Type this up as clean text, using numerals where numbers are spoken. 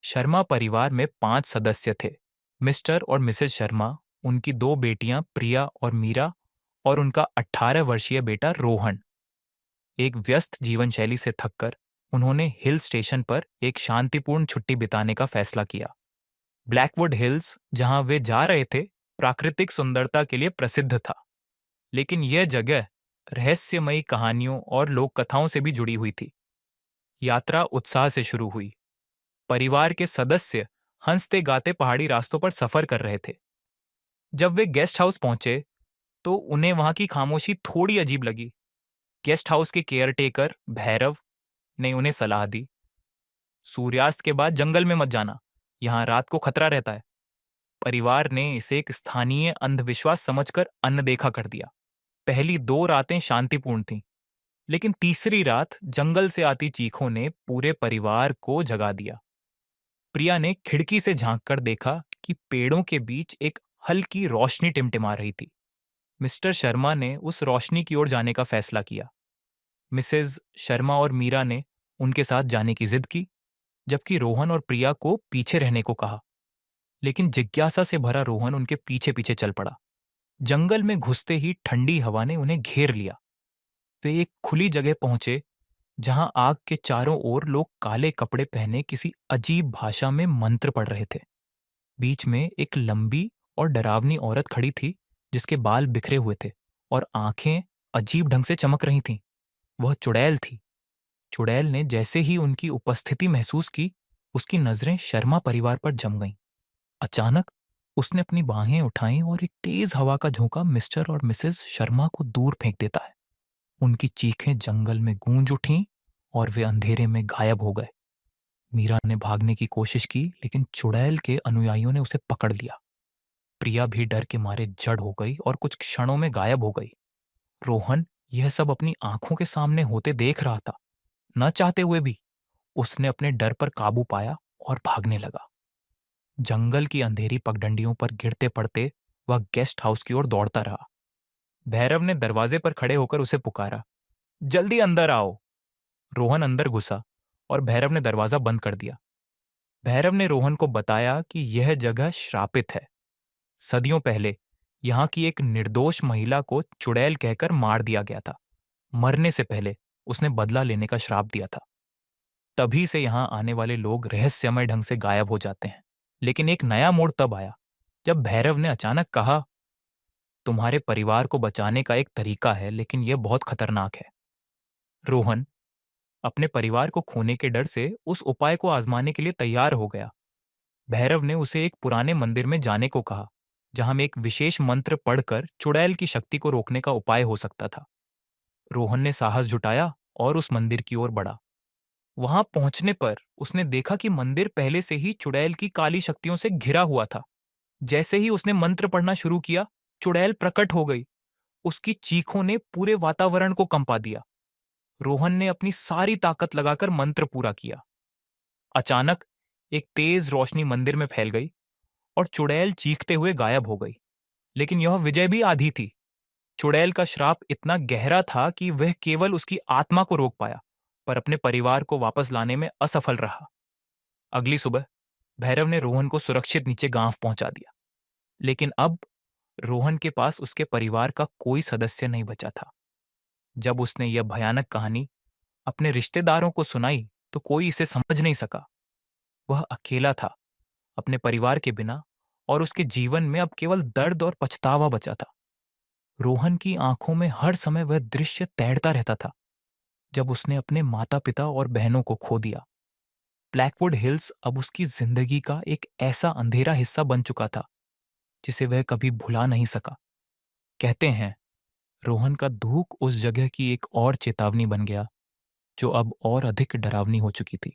शर्मा परिवार में 5 सदस्य थे। मिस्टर और मिसेस शर्मा, उनकी 2 बेटियां प्रिया और मीरा और उनका 18 वर्षीय बेटा रोहन। एक व्यस्त जीवन शैली से थककर उन्होंने हिल स्टेशन पर एक शांतिपूर्ण छुट्टी बिताने का फैसला किया। ब्लैकवुड हिल्स, जहां वे जा रहे थे, प्राकृतिक सुंदरता के लिए प्रसिद्ध था, लेकिन यह जगह रहस्यमयी कहानियों और लोक कथाओं से भी जुड़ी हुई थी। यात्रा उत्साह से शुरू हुई। परिवार के सदस्य हंसते गाते पहाड़ी रास्तों पर सफर कर रहे थे। जब वे गेस्ट हाउस पहुंचे तो उन्हें वहां की खामोशी थोड़ी अजीब लगी। गेस्ट हाउस के केयरटेकर भैरव ने उन्हें सलाह दी, सूर्यास्त के बाद जंगल में मत जाना, यहाँ रात को खतरा रहता है। परिवार ने इसे एक स्थानीय अंधविश्वास समझकर अनदेखा कर दिया। पहली 2 रातें शांतिपूर्ण थीं, लेकिन तीसरी रात जंगल से आती चीखों ने पूरे परिवार को जगा दिया। प्रिया ने खिड़की से झांककर देखा कि पेड़ों के बीच एक हल्की रोशनी टिमटिमा रही थी। मिस्टर शर्मा ने उस रोशनी की ओर जाने का फैसला किया। मिसेज शर्मा और मीरा ने उनके साथ जाने की जिद की, जबकि रोहन और प्रिया को पीछे रहने को कहा। लेकिन जिज्ञासा से भरा रोहन उनके पीछे पीछे चल पड़ा। जंगल में घुसते ही ठंडी हवा ने उन्हें घेर लिया। वे एक खुली जगह पहुंचे जहां आग के चारों ओर लोग काले कपड़े पहने किसी अजीब भाषा में मंत्र पढ़ रहे थे। बीच में एक लंबी और डरावनी औरत खड़ी थी, जिसके बाल बिखरे हुए थे और आंखें अजीब ढंग से चमक रही थीं। वह चुड़ैल थी। चुड़ैल ने जैसे ही उनकी उपस्थिति महसूस की, उसकी नजरें शर्मा परिवार पर जम गईं। अचानक उसने अपनी बाहें उठाईं और एक तेज हवा का झोंका मिस्टर और मिसेस शर्मा को दूर फेंक देता है। उनकी चीखें जंगल में गूंज उठीं और वे अंधेरे में गायब हो गए। मीरा ने भागने की कोशिश की, लेकिन चुड़ैल के अनुयायियों ने उसे पकड़ लिया। प्रिया भी डर के मारे जड़ हो गई और कुछ क्षणों में गायब हो गई। रोहन यह सब अपनी आंखों के सामने होते देख रहा था। न चाहते हुए भी उसने अपने डर पर काबू पाया और भागने लगा। जंगल की अंधेरी पगडंडियों पर गिरते पड़ते वह गेस्ट हाउस की ओर दौड़ता रहा। भैरव ने दरवाजे पर खड़े होकर उसे पुकारा, जल्दी अंदर आओ। रोहन अंदर घुसा और भैरव ने दरवाजा बंद कर दिया। भैरव ने रोहन को बताया कि यह जगह श्रापित है। सदियों पहले यहाँ की एक निर्दोष महिला को चुड़ैल कहकर मार दिया गया था। मरने से पहले उसने बदला लेने का श्राप दिया था। तभी से यहाँ आने वाले लोग रहस्यमय ढंग से गायब हो जाते हैं। लेकिन एक नया मोड़ तब आया जब भैरव ने अचानक कहा, तुम्हारे परिवार को बचाने का एक तरीका है, लेकिन यह बहुत खतरनाक है। रोहन अपने परिवार को खोने के डर से उस उपाय को आजमाने के लिए तैयार हो गया। भैरव ने उसे एक पुराने मंदिर में जाने को कहा, जहां में एक विशेष मंत्र पढ़कर चुड़ैल की शक्ति को रोकने का उपाय हो सकता था। रोहन ने साहस जुटाया और उस मंदिर की ओर बढ़ा। वहां पहुंचने पर उसने देखा कि मंदिर पहले से ही चुड़ैल की काली शक्तियों से घिरा हुआ था। जैसे ही उसने मंत्र पढ़ना शुरू किया, चुड़ैल प्रकट हो गई। उसकी चीखों ने पूरे वातावरण को कंपा दिया। रोहन ने अपनी सारी ताकत लगाकर मंत्र पूरा किया। अचानक एक तेज रोशनी मंदिर में फैल गई और चुड़ैल चीखते हुए गायब हो गई। लेकिन यह विजय भी आधी थी। चुड़ैल का श्राप इतना गहरा था कि वह केवल उसकी आत्मा को रोक पाया, पर अपने परिवार को वापस लाने में असफल रहा। अगली सुबह भैरव ने रोहन को सुरक्षित नीचे गांव पहुंचा दिया। लेकिन अब रोहन के पास उसके परिवार का कोई सदस्य नहीं बचा था। जब उसने यह भयानक कहानी अपने रिश्तेदारों को सुनाई तो कोई इसे समझ नहीं सका। वह अकेला था, अपने परिवार के बिना, और उसके जीवन में अब केवल दर्द और पछतावा बचा था। रोहन की आंखों में हर समय वह दृश्य तैरता रहता था, जब उसने अपने माता पिता और बहनों को खो दिया। ब्लैकवुड हिल्स अब उसकी जिंदगी का एक ऐसा अंधेरा हिस्सा बन चुका था जिसे वह कभी भुला नहीं सका। कहते हैं, रोहन का दुख उस जगह की एक और चेतावनी बन गया, जो अब और अधिक डरावनी हो चुकी थी।